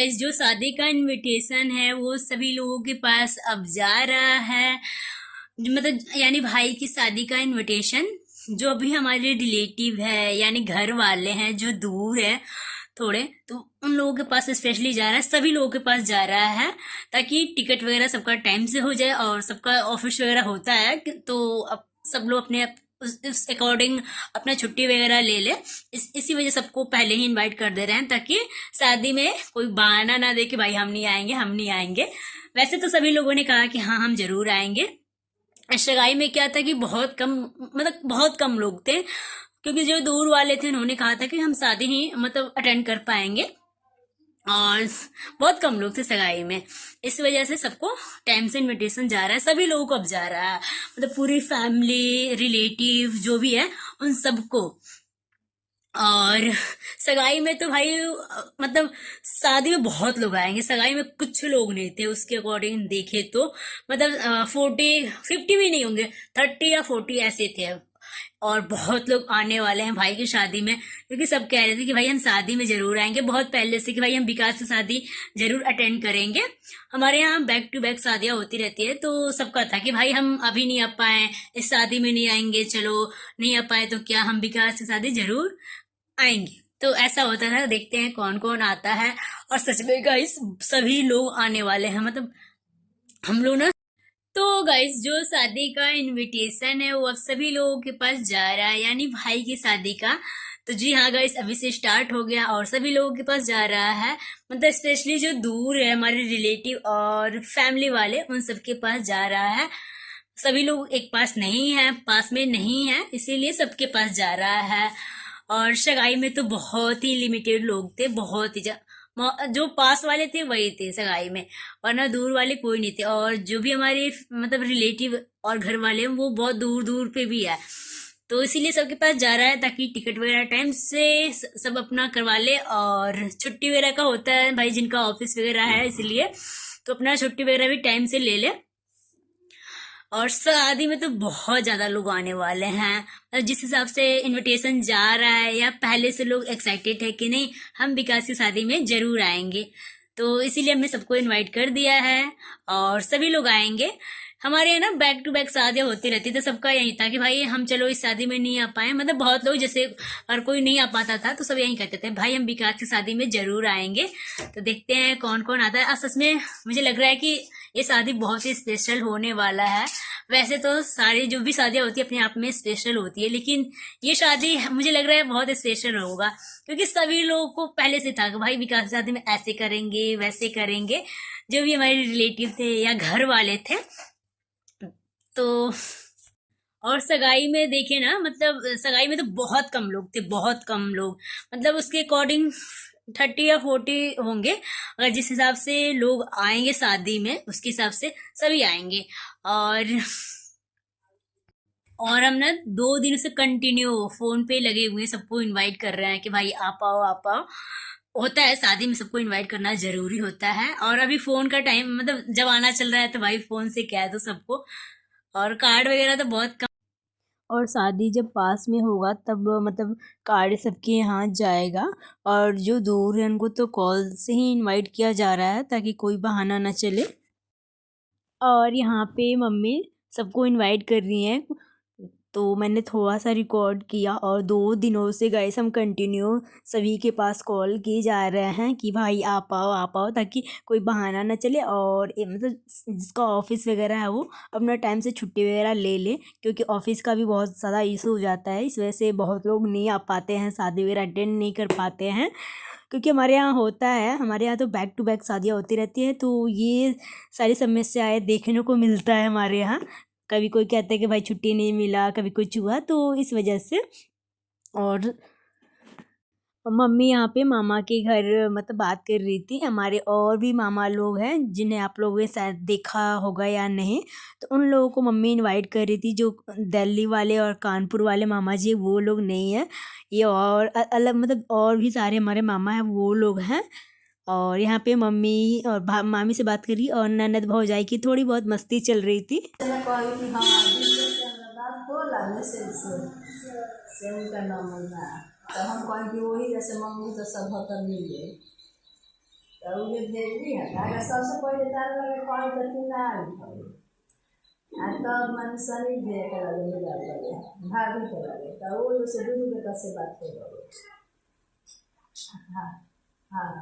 Guys, जो शादी का इनविटेशन है वो सभी लोगों के पास अब जा रहा है। मतलब यानी भाई की शादी का इनविटेशन जो अभी हमारे रिलेटिव है यानी घर वाले हैं जो दूर है थोड़े, तो उन लोगों के पास स्पेशली जा रहा है, सभी लोगों के पास जा रहा है ताकि टिकट वगैरह सबका टाइम से हो जाए। और सबका ऑफिस वगैरह होता है तो अब सब लोग अपने उस अकॉर्डिंग अपना छुट्टी वगैरह ले ले। इसी वजह सबको पहले ही इनवाइट कर दे रहे हैं ताकि शादी में कोई बहाना ना दे कि भाई हम नहीं आएंगे, हम नहीं आएंगे। वैसे तो सभी लोगों ने कहा कि हाँ हम जरूर आएंगे। सगाई में क्या था कि बहुत कम, मतलब बहुत कम लोग थे, क्योंकि जो दूर वाले थे उन्होंने कहा था कि हम शादी ही मतलब अटेंड कर पाएंगे, और बहुत कम लोग थे सगाई में। इस वजह से सबको टाइम से इनविटेशन जा रहा है, सभी लोगों को अब जा रहा है, मतलब पूरी फैमिली रिलेटिव जो भी है उन सबको। और सगाई में तो भाई मतलब शादी में बहुत लोग आएंगे, सगाई में कुछ लोग नहीं थे उसके अकॉर्डिंग देखे तो। मतलब 40-50 भी नहीं होंगे, 30 या 40 ऐसे थे। और बहुत लोग आने वाले हैं भाई की शादी में, क्योंकि सब कह रहे थे कि भाई हम शादी में जरूर आएंगे बहुत पहले से, कि भाई हम विकास की शादी जरूर अटेंड करेंगे। हमारे यहाँ बैक टू बैक शादियां होती रहती है, तो सबका था कि भाई हम अभी नहीं आ पाए, इस शादी में नहीं आएंगे, चलो नहीं आ पाए तो क्या, हम विकास की शादी जरूर आएंगे। तो ऐसा होता था। देखते हैं कौन कौन आता है। और सच में गाइस सभी लोग आने वाले हैं, मतलब हम लोग ना। तो गाइस जो शादी का इनविटेशन है वो अब सभी लोगों के पास जा रहा है, यानी भाई की शादी का। तो जी हाँ गाइस, अभी से स्टार्ट हो गया और सभी लोगों के पास जा रहा है। मतलब स्पेशली जो दूर है हमारे रिलेटिव और फैमिली वाले, उन सबके पास जा रहा है। सभी लोग एक पास नहीं है, पास में नहीं है, इसीलिए सबके पास जा रहा है। और सगाई में तो बहुत ही लिमिटेड लोग थे, बहुत ही जो पास वाले थे वही थे सगाई में, वरना दूर वाले कोई नहीं थे। और जो भी हमारे मतलब रिलेटिव और घर वाले हैं वो बहुत दूर दूर पे भी है, तो इसीलिए सबके पास जा रहा है ताकि टिकट वगैरह टाइम से सब अपना करवा ले। और छुट्टी वगैरह का होता है भाई, जिनका ऑफिस वगैरह है इसलिए तो अपना छुट्टी वगैरह भी टाइम से ले ले। और शादी में तो बहुत ज्यादा लोग आने वाले हैं, मतलब जिस हिसाब से इनविटेशन जा रहा है या पहले से लोग एक्साइटेड है कि नहीं हम विकास की शादी में जरूर आएंगे, तो इसीलिए हमने सबको इनवाइट कर दिया है और सभी लोग आएंगे। हमारे यहाँ ना बैक टू बैक शादियां होती रहती, तो सबका यही था कि भाई हम चलो इस शादी में नहीं आ पाए, मतलब बहुत लोग जैसे और कोई नहीं आ पाता था तो सब यही कहते थे भाई हम विकास की शादी में जरूर आएंगे। तो देखते हैं कौन कौन आता है। सच में मुझे लग रहा है कि ये शादी बहुत ही स्पेशल होने वाला है। वैसे तो सारी जो भी शादियां होती है अपने आप में स्पेशल होती है, लेकिन ये शादी मुझे लग रहा है बहुत स्पेशल होगा, क्योंकि सभी लोगों को पहले से था कि भाई विकास की शादी में ऐसे करेंगे वैसे करेंगे, जो भी हमारे रिलेटिव थे या घर वाले थे। तो और सगाई में देखे ना, मतलब सगाई में तो बहुत कम लोग थे, बहुत कम लोग, मतलब उसके अकॉर्डिंग 30 या 40 होंगे। अगर जिस हिसाब से लोग आएंगे शादी में उसके हिसाब से सभी आएंगे। और हम ना 2 दिन से कंटिन्यू फोन पे लगे हुए हैं, सबको इनवाइट कर रहे हैं कि भाई आप आओ आप आओ। होता है शादी में सबको इनवाइट करना जरूरी होता है, और अभी फोन का टाइम मतलब जमाना चल रहा है तो भाई फोन से कह दो सबको। और कार्ड वगैरह तो बहुत कम। और शादी जब पास में होगा तब मतलब कार्ड सबके यहाँ जाएगा, और जो दूर है उनको तो कॉल से ही इनवाइट किया जा रहा है ताकि कोई बहाना ना चले। और यहाँ पे मम्मी सबको इनवाइट कर रही हैं, तो मैंने थोड़ा सा रिकॉर्ड किया। और 2 दिनों से गाइस हम कंटिन्यू सभी के पास कॉल किए जा रहे हैं कि भाई आप आओ ताकि कोई बहाना ना चले, और मतलब जिसका ऑफिस वगैरह है वो अपना टाइम से छुट्टी वगैरह ले ले, क्योंकि ऑफिस का भी बहुत ज़्यादा इशू हो जाता है। इस वजह से बहुत लोग नहीं आ पाते हैं, शादी वगैरह अटेंड नहीं कर पाते हैं, क्योंकि हमारे यहाँ होता है, हमारे यहाँ तो बैक टू बैक शादियाँ होती रहती है, तो ये सारी समस्याएं देखने को मिलता है हमारे यहाँ। कभी कोई कहता है कि भाई छुट्टी नहीं मिला, कभी कुछ हुआ, तो इस वजह से। और मम्मी यहाँ पे मामा के घर मतलब बात कर रही थी, हमारे और भी मामा लोग हैं जिन्हें आप लोगों ने शायद देखा होगा या नहीं, तो उन लोगों को मम्मी इनवाइट कर रही थी। जो दिल्ली वाले और कानपुर वाले मामा जी वो लोग नहीं है, ये और अलग मतलब और भी सारे हमारे मामा हैं वो लोग हैं। और यहाँ पे मम्मी और मामी से बात करी और ननद भौजाई की थोड़ी बहुत मस्ती चल रही थी। तो हम कहें कि वही जैसे मम्मी तो सब कर लीजिए। तो उहे भेजली है तारा सबसे पहले तारा लगे कॉल करती ना आ तब मन सनी दे के लगे मिला लगे भाभी के लगे तो वो से दूर के से बात कर लगे। हाँ हाँ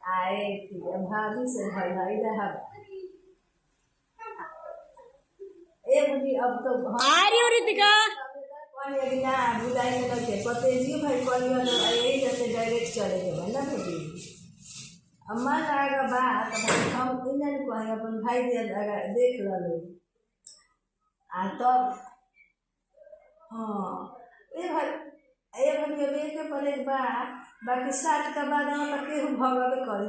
आए थी भाभी से भाई रहा ए मुझे अब तो आ रही हो रितिका ना बुलाई में लगे पते जी भाई कॉलिया तो यही जैसे डायरेक्ट चले गए ना भाई अब मन आएगा बात हम इन्हें कहेंगे अपन भाई देख लो आ तब हाँ ये भाई के पड़े बाकी 60 का बाद तक भगवे कर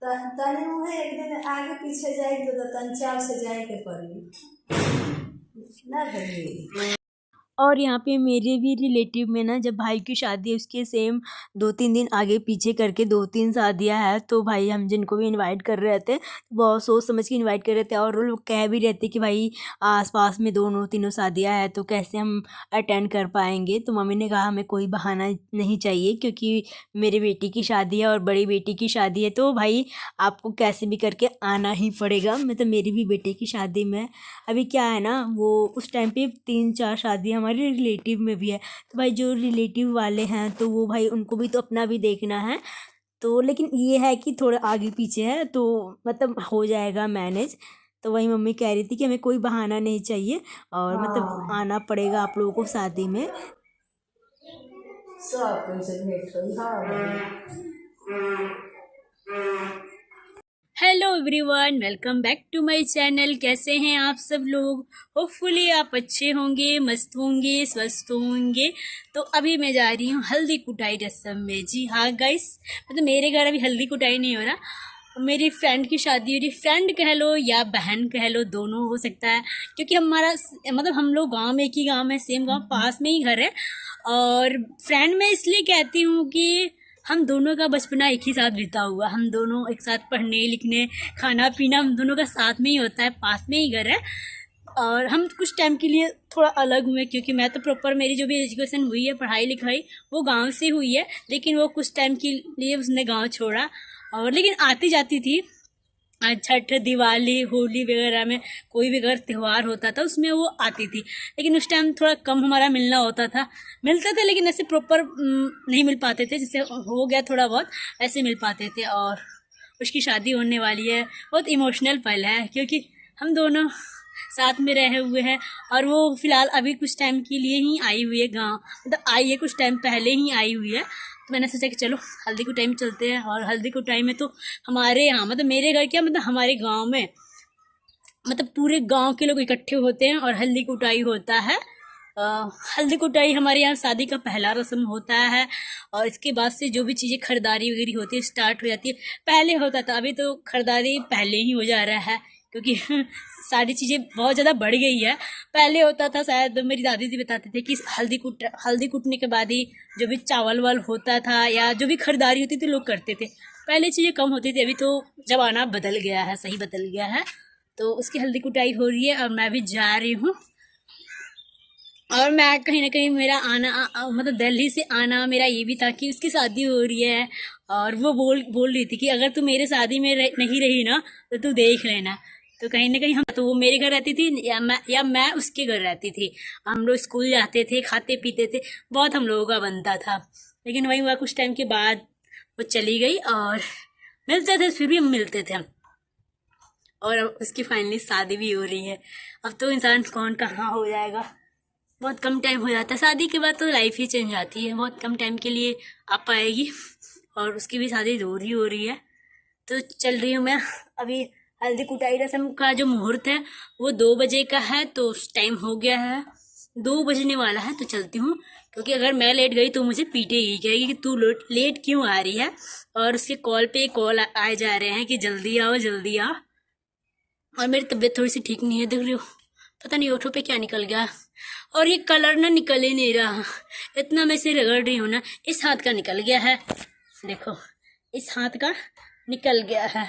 कह तनी उहे एक दिन आगे पीछे जाए तो तन 4 से जाए के पड़ी ना भाई। और यहाँ पे मेरे भी रिलेटिव में ना जब भाई की शादी है उसके सेम 2-3 दिन आगे पीछे करके 2-3 शादियाँ हैं तो भाई हम जिनको भी इनवाइट कर रहे थे बहुत सोच समझ के इनवाइट कर रहे थे और वो लोग कह भी रहे थे कि भाई आसपास में 2-3 शादियाँ हैं तो कैसे हम अटेंड कर पाएंगे। तो मम्मी ने कहा हमें कोई बहाना नहीं चाहिए क्योंकि मेरी बेटी की शादी है और बड़ी बेटी की शादी है तो भाई आपको कैसे भी करके आना ही पड़ेगा। मतलब मेरी भी बेटी की शादी में अभी क्या है ना वो उस टाइम पे 3-4 शादी हमारे रिलेटिव में भी है तो भाई जो रिलेटिव वाले हैं तो वो भाई उनको भी तो अपना भी देखना है तो लेकिन ये है कि थोड़ा आगे पीछे है तो मतलब हो जाएगा मैनेज। तो वही मम्मी कह रही थी कि हमें कोई बहाना नहीं चाहिए और मतलब आना पड़ेगा आप लोगों को शादी में सब कुछ भेंट hello everyone welcome back to my channel. कैसे हैं आप सब लोग? होपफुली आप अच्छे होंगे, मस्त होंगे, स्वस्थ होंगे। तो अभी मैं जा रही हूँ हल्दी कुटाई रस्म में। जी हाँ गाइस, मतलब मेरे घर अभी हल्दी कुटाई नहीं हो रहा, मेरी फ्रेंड की शादी हो रही। फ्रेंड कह लो या बहन कह लो, दोनों हो सकता है क्योंकि हमारा मतलब हम लोग गाँव में एक ही गाँव में सेम गाँव पास में ही घर है। और फ्रेंड में इसलिए कहती हूँ कि हम दोनों का बचपना एक ही साथ बीता हुआ, हम दोनों एक साथ पढ़ने लिखने खाना पीना हम दोनों का साथ में ही होता है, पास में ही घर है। और हम कुछ टाइम के लिए थोड़ा अलग हुए क्योंकि मैं तो प्रॉपर मेरी जो भी एजुकेशन हुई है पढ़ाई लिखाई वो गांव से हुई है, लेकिन वो कुछ टाइम के लिए उसने गांव छोड़ा और लेकिन आती जाती थी। छठ दिवाली होली वगैरह में कोई भी अगर त्यौहार होता था उसमें वो आती थी, लेकिन उस टाइम थोड़ा कम हमारा मिलना होता था। मिलते थे लेकिन ऐसे प्रॉपर नहीं मिल पाते थे, जैसे हो गया थोड़ा बहुत ऐसे मिल पाते थे। और उसकी शादी होने वाली है, बहुत इमोशनल पल है क्योंकि हम दोनों साथ में रहे हुए हैं और वो फ़िलहाल अभी कुछ टाइम के लिए ही आई हुई है गाँव, मतलब आई है कुछ टाइम पहले ही आई हुई है। तो मैंने सोचा कि चलो हल्दी कुटाई में चलते हैं। और हल्दी कुटाई में तो हमारे यहाँ मतलब मेरे घर क्या मतलब हमारे गांव में मतलब पूरे गांव के लोग इकट्ठे होते हैं और हल्दी कुटाई होता है। हल्दी कुटाई हमारे यहाँ शादी का पहला रस्म होता है और इसके बाद से जो भी चीज़ें खरीदारी वगैरह होती है स्टार्ट हो जाती है। पहले होता था, अभी तो खरीदारी पहले ही हो जा रहा है क्योंकि सारी चीज़ें बहुत ज़्यादा बढ़ गई है। पहले होता था, शायद मेरी दादी जी बताते थे कि हल्दी कुटने के बाद ही जो भी चावल वाल होता था या जो भी खरीदारी होती थी लोग करते थे। पहले चीज़ें कम होती थी, अभी तो ज़माना बदल गया है, सही बदल गया है। तो उसकी हल्दी कुटाई हो रही है और मैं भी जा रही हूँ। और मैं कहीं ना कहीं मेरा आना मतलब दिल्ली से आना मेरा ये भी था कि उसकी शादी हो रही है और वो बोल रही थी कि अगर तू मेरे शादी में नहीं रही ना तो तू देख लेना। तो कहीं ना कहीं हम तो वो मेरे घर रहती थी या मैं उसके घर रहती थी। हम लोग स्कूल जाते थे, खाते पीते थे, बहुत हम लोगों का बनता था। लेकिन वही हुआ कुछ टाइम के बाद वो चली गई और मिलते थे, फिर भी हम मिलते थे। और अब उसकी फाइनली शादी भी हो रही है। अब तो इंसान कौन कहाँ हो जाएगा, बहुत कम टाइम हो जाता है। शादी के बाद तो लाइफ ही चेंज जाती है, बहुत कम टाइम के लिए आ पाएगी। और उसकी भी शादी हो रही है। तो चल रही हूँ मैं अभी। हल्दी कुटाई रस्म का जो मुहूर्त है वो 2 बजे का है, तो टाइम हो गया है, 2 बजने वाला है। तो चलती हूँ क्योंकि अगर मैं लेट गई तो मुझे पीटेगी, कहेगी कि तू लेट क्यों आ रही है। और उसके कॉल आए जा रहे हैं कि जल्दी आओ जल्दी आओ। और मेरी तबीयत थोड़ी सी ठीक नहीं है, देख रही हो, पता नहीं ओठों पे क्या निकल गया। और ये कलर ना निकल ही नहीं रहा, इतना मैं इसे रगड़ रही हूँ ना। इस हाथ का निकल गया है, देखो इस हाथ का निकल गया है।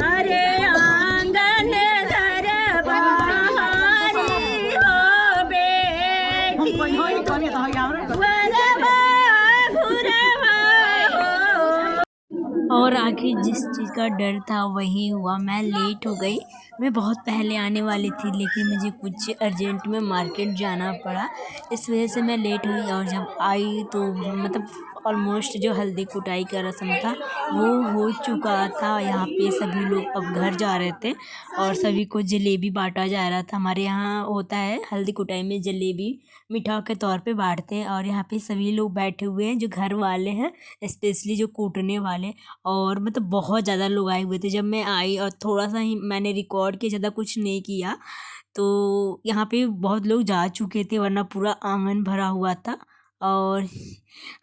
अरे आंगन घर बहारी हो बेटी और आखिर जिस चीज़ का डर था वही हुआ, मैं लेट हो गई। मैं बहुत पहले आने वाली थी लेकिन मुझे कुछ अर्जेंट में मार्केट जाना पड़ा, इस वजह से मैं लेट हुई। और जब आई तो मतलब ऑलमोस्ट जो हल्दी कुटाई का रस्म था वो हो चुका था। यहाँ पे सभी लोग अब घर जा रहे थे और सभी को जलेबी बांटा जा रहा था। हमारे यहाँ होता है हल्दी कुटाई में जलेबी मिठाई के तौर पे बांटते हैं। और यहाँ पे सभी लोग बैठे हुए हैं जो घर वाले हैं, स्पेशली जो कूटने वाले। और मतलब बहुत ज़्यादा लोग आए हुए थे। जब मैं आई और थोड़ा सा ही मैंने रिकॉर्ड किया, ज़्यादा कुछ नहीं किया, तो यहाँ पे बहुत लोग जा चुके थे वरना पूरा आंगन भरा हुआ था। और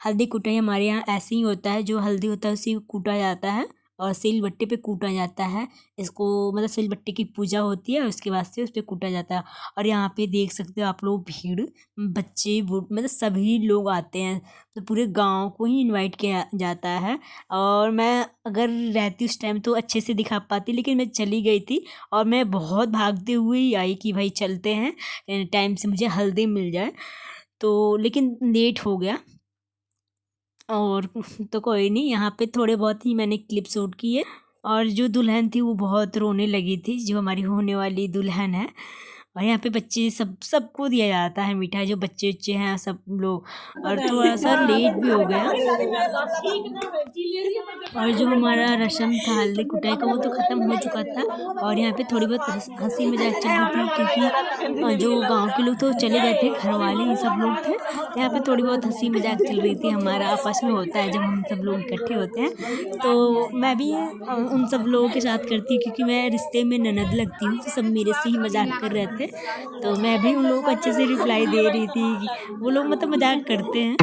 हल्दी कुटाई हमारे यहाँ ऐसे ही होता है, जो हल्दी होता है उसी को कूटा जाता है और सिलबट्टे पे कूटा जाता है। इसको मतलब सिलबट्टे की पूजा होती है, उसके बाद से उस पर कूटा जाता है। और यहाँ पे देख सकते हो आप लोग भीड़, बच्चे मतलब सभी लोग आते हैं, तो पूरे गांव को ही इनवाइट किया जाता है। और मैं अगर रहती उस टाइम तो अच्छे से दिखा पाती, लेकिन मैं चली गई थी और मैं बहुत भागते हुए ही आई कि भाई चलते हैं टाइम से मुझे हल्दी मिल जाए, तो लेकिन लेट हो गया। और तो कोई नहीं, यहाँ पे थोड़े बहुत ही मैंने क्लिप शूट किए। और जो दुल्हन थी वो बहुत रोने लगी थी, जो हमारी होने वाली दुल्हन है। और यहाँ पे बच्चे सबको दिया जाता है मिठाई, जो बच्चे उच्चे हैं सब लोग। और थोड़ा सा लेट भी हो गया। और जो हमारा रस्म था हल्दी कुटाई का वो तो ख़त्म हो चुका था। और यहाँ पे थोड़ी बहुत हंसी मजाक चल रही थी, क्योंकि जो गांव के लोग तो चले गए थे, घर वाले ही सब लोग थे। तो यहाँ पे थोड़ी बहुत हंसी मजाक चल रही थी। हमारा आपस में होता है जब हम सब लोग इकट्ठे होते हैं, तो मैं भी उन सब लोगों के साथ करती हूँ, क्योंकि मैं रिश्ते में ननद लगती हूँ, तो सब मेरे से ही मजाक कर रहे थे। तो मैं भी उन लोगों को अच्छे से रिप्लाई दे रही थी। वो लोग मतलब मजाक करते हैं।